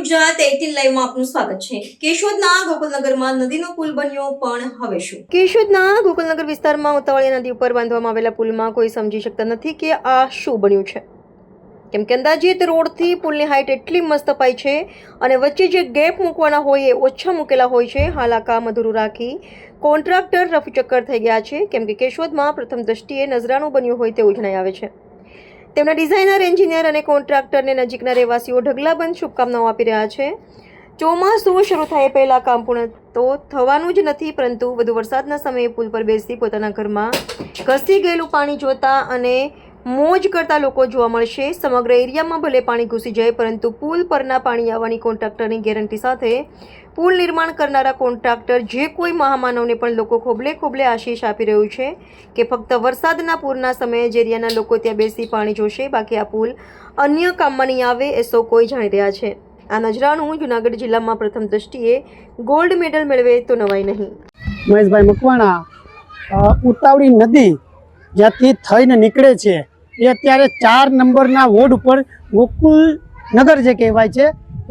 ગુજરાત 18 લાઈવમાં આપનું સ્વાગત છે। કેશોદના ગોકુલનગરમાં નદીનો પુલ બન્યો, પણ હવે શું? કેશોદના ગોકુલનગર વિસ્તારમાં ઉતાવળિયા નદી ઉપર બાંધવામાં આવેલા પુલમાં કોઈ સમજી શકતા નથી કે આ શું બન્યું છે, કેમ કે અંદાજિત રોડથી પુલની હાઈટ એટલી મસ્ત અપાઈ છે અને વચ્ચે જે ગેપ મૂકવાના હોય એ ઓછા મૂકેલા હોય છે। હાલ આ કામ અધૂરું રાખી કોન્ટ્રાક્ટર રફુચક્કર થઈ ગયા છે, કેમ કે કેશોદમાં પ્રથમ દ્રષ્ટિએ નજરાણું બન્યું હોય તેવું જણાઈ આવે છે। તેમના ડિઝાઇનર, એન્જિનિયર અને કોન્ટ્રાક્ટરને નજીકના રહેવાસીઓ ઢગલાબંધ શુભકામનાઓ આપી રહ્યા છે। ચોમાસું શરૂ થાય પહેલાં કામ પૂર્ણ તો થવાનું જ નથી, પરંતુ વધુ વરસાદના સમયે પુલ પર બેસી પોતાના ઘરમાં ઘસી ગયેલું પાણી જોતા અને મોજ કરતા લોકો જોવા મળશે। સમગ્ર એરિયામાં ભલે પાણી ઘૂસી જાય, પરંતુ પુલ પરના પાણી આવવાની કોન્ટ્રાક્ટરની ગેરંટી સાથે પુલ નિર્માણ કરનારા કોન્ટ્રાક્ટર જે કોઈ મહામાનવને પણ લોકો ખોબલે ખોબલે આશીષ આપી રહ્યું છે કે ફક્ત વરસાદના પૂરના સમયે જ એરિયાના લોકો ત્યાં બેસી પાણી જોશે, બાકી આ પુલ અન્ય કામમાં નહીં આવે એ સૌ કોઈ જાણી રહ્યા છે। આ નજરાણું જૂનાગઢ જિલ્લામાં પ્રથમ દ્રષ્ટિએ ગોલ્ડ મેડલ મેળવે તો નવાઈ નહીં। મહેશભાઈ મકવાણા, ઉતાવળી નદી જ્યાંથી થઈને નીકળે છે એ અત્યારે 4 નંબરના વોર્ડ ઉપર ગોકુલનગર જે કહેવાય છે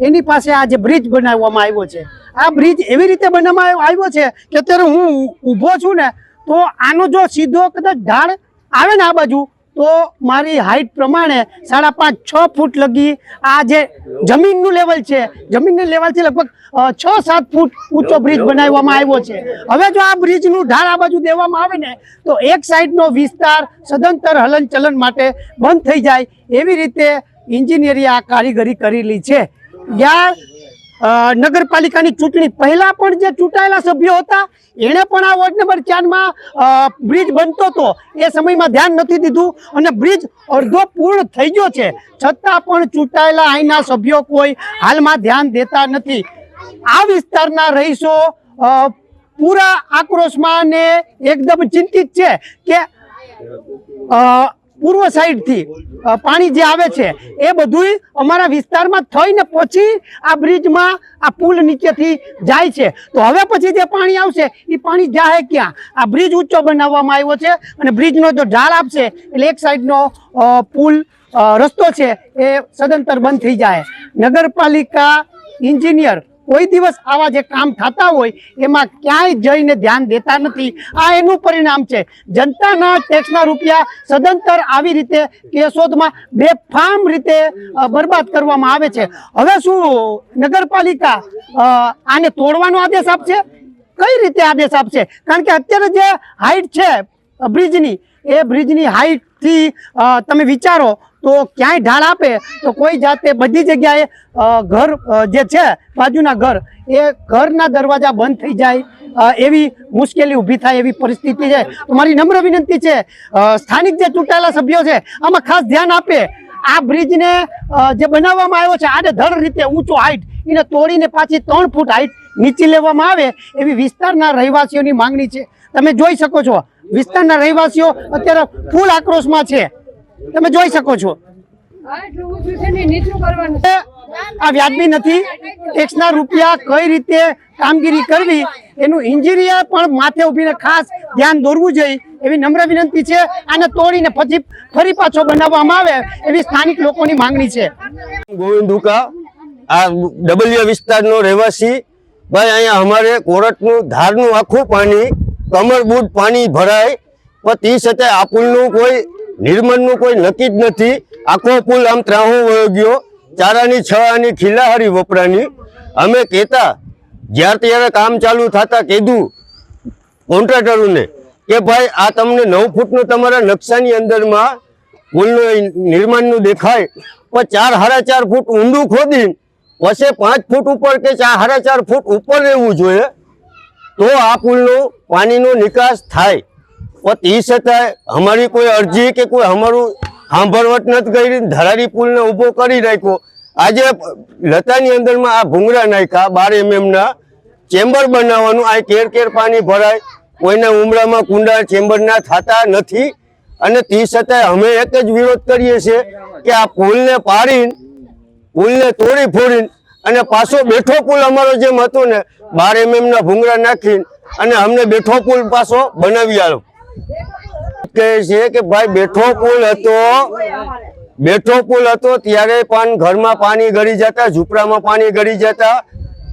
એની પાસે આ જે બ્રિજ બનાવવામાં આવ્યો છે, આ બ્રિજ એવી રીતે બનાવવામાં આવ્યો છે કે અત્યારે હું ઊભો છું ને તો આનો જો સીધો કદાચ ઢાળ આવે ને આ બાજુ તો મારી હાઈટ પ્રમાણે 5.5-6 ફૂટ લગી આ જે જમીનનું લેવલ છે, જમીનના લેવલથી લગભગ 6-7 ફૂટ ઊંચો બ્રિજ બનાવવામાં આવ્યો છે। હવે જો આ બ્રિજનું ઢાળ આ બાજુ દેવામાં આવે ને તો એક સાઈડનો વિસ્તાર સદંતર હલનચલન માટે બંધ થઈ જાય, એવી રીતે એન્જિનિયરે આ કારીગરી કરેલી છે। નગરપાલિકાની ચૂંટણી પહેલા પણ જે ચૂંટાયેલા સભ્યો હતા એણે પણ આ વોર્ડ નંબર 4માં બ્રિજ બનતો હતો એ સમયમાં ધ્યાન નથી દીધું અને બ્રિજ અડધો પૂર્ણ થઈ ગયો છે, છતાં પણ ચૂંટાયેલા અહીંના સભ્યો કોઈ હાલમાં ધ્યાન દેતા નથી। આ વિસ્તારના રહીશો પૂરા આક્રોશમાં ને એકદમ ચિંતિત છે કે પૂર્વ સાઈડથી પાણી જે આવે છે એ બધું અમારા વિસ્તારમાં થઈને પછી આ બ્રિજમાં આ પુલ નીચેથી જાય છે, તો હવે પછી જે પાણી આવશે એ પાણી જાય ક્યાં? આ બ્રિજ ઊંચો બનાવવામાં આવ્યો છે અને બ્રિજનો જો ઢાળ આપશે એટલે એક સાઈડનો પુલ રસ્તો છે એ સદંતર બંધ થઈ જાય। નગરપાલિકા એન્જિનિયર કોઈ દિવસ આવા જે કામ થતા હોય એમાં ક્યાંય જઈને ધ્યાન દેતા નથી, આ એનું પરિણામ છે। જનતાના ટેક્સના રૂપિયા સદંતર આવી રીતે કેશોદમાં બેફામ રીતે બરબાદ કરવામાં આવે છે। હવે શું નગરપાલિકા આને તોડવાનો આદેશ આપશે? કઈ રીતે આદેશ આપશે? કારણ કે અત્યારે જે હાઈટ છે બ્રિજની એ બ્રિજની હાઈટથી તમે વિચારો તો ક્યાંય ઢાળ આપે તો કોઈ જાતે બધી જગ્યાએ ઘર જે છે બાજુના ઘર એ ઘરના દરવાજા બંધ થઈ જાય એવી મુશ્કેલી ઊભી થાય એવી પરિસ્થિતિ છે। તો મારી નમ્ર વિનંતી છે સ્થાનિક જે ચૂંટાયેલા સભ્યો છે આમાં ખાસ ધ્યાન આપે। આ બ્રિજને જે બનાવવામાં આવ્યો છે આડે ધડ રીતે ઊંચો હાઈટ એને તોડીને પાછી 3 ફૂટ હાઈટ નીચી લેવામાં આવે એવી વિસ્તારના રહેવાસીઓની માંગણી છે। તમે જોઈ શકો છો વિસ્તારના રહેવાસીઓ અત્યારે ફૂલ આક્રોશમાં છે, તમે જોઈ શકો છો। આ વ્યાજબી નથી, ટેક્સના રૂપિયા કઈ રીતે કામગીરી કરવી એનું એન્જિનિયર પણ માથે ઉભીને ખાસ ધ્યાન દોરવું જોઈએ એવી નમ્ર વિનંતી છે। આને તોડીને પછી ફરી પાછો બનાવવામાં આવે એવી સ્થાનિક લોકોની માંગણી છે। ગોવિંદ દુકા, આ ડબલિયા વિસ્તારનો રહેવાસી ભાઈ, અહીંયા અમારે કોરટનું ધારનું આખું પાણી કમર બૂટ પાણી ભરાય, પણ તે છતાં આ પુલનું કોઈ નિર્માણનું કોઈ નક્કી જ નથી। આખો પુલ આમ ત્રાહો વયો ગયો, 4 આની 6 આની ખીલાહારી વપરાની। અમે કહેતા જ્યારે ત્યારે કામ ચાલુ થતા કીધું કોન્ટ્રાક્ટરોને કે ભાઈ આ તમને 9 ફૂટનું તમારા નકશાની અંદરમાં પુલનું નિર્માણનું દેખાય, પણ 4-4.5 ફૂટ ઊંડું ખોદી પછી 5 ફૂટ ઉપર કે 4-4.5 ફૂટ ઉપર રહેવું જોઈએ તો આ પુલનો પાણીનો નિકાસ થાય। પણ તે છતાંય અમારી કોઈ અરજી કે કોઈ અમારું સાંભળવટ નથી કરી, ધરારી પુલને ઊભો કરી રાખ્યો। આજે લતાની અંદરમાં આ ભૂંગળા નાખ્યા 12 mm ના ચેમ્બર બનાવવાનું, આ કેર પાણી ભરાય, કોઈના ઉમરામાં કુંડા ચેમ્બર ના થતા નથી અને તે છતાંય અમે એક જ વિરોધ કરીએ છીએ કે આ પુલને પાડીને પુલને તોડી ફોડીને અને પાછો બેઠો પુલ અમારો જેમ હતો ને 12 mm ના ભૂંગળા નાખીને અને અમને બેઠો પુલ પાછો બનાવી આલો। કહે છે કે ભાઈ બેઠો પુલ હતો બેઠો પુલ હતો ત્યારે પણ ઘરમાં પાણી ગળી જતા, ઝૂંપડામાં પાણી ગળી જતા,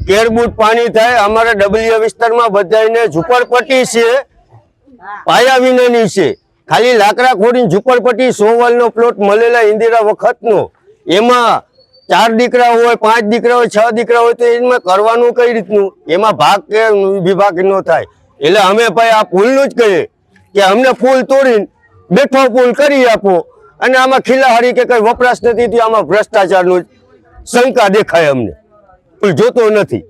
કેરબૂટ પાણી થાય. અમારા ડબલિયા વિસ્તારમાં બધાને ઝૂંપડપટ્ટી છે, પાયા વિનાની છે. ખાલી લાકડા ખોડીને ઝૂંપડપટ્ટી 100 વાલનો પ્લોટ મળેલા ઇન્દિરા વખતનો, એમાં 4 દીકરા હોય, 5 દીકરા હોય, 6 દીકરા હોય તો એમાં કરવાનું કઈ રીતનું? એમાં ભાગ કે વિભાગ ન થાય. એટલે અમે ભાઈ આ પુલનું જ કહીએ કે અમને પુલ તોડીને બેઠો પુલ કરી આપો, અને આમાં ખીલાહારી કે કઈ વપરાશ નથી થયો, આમાં ભ્રષ્ટાચારનું શંકા દેખાય અમને. પુલ જોતો નથી.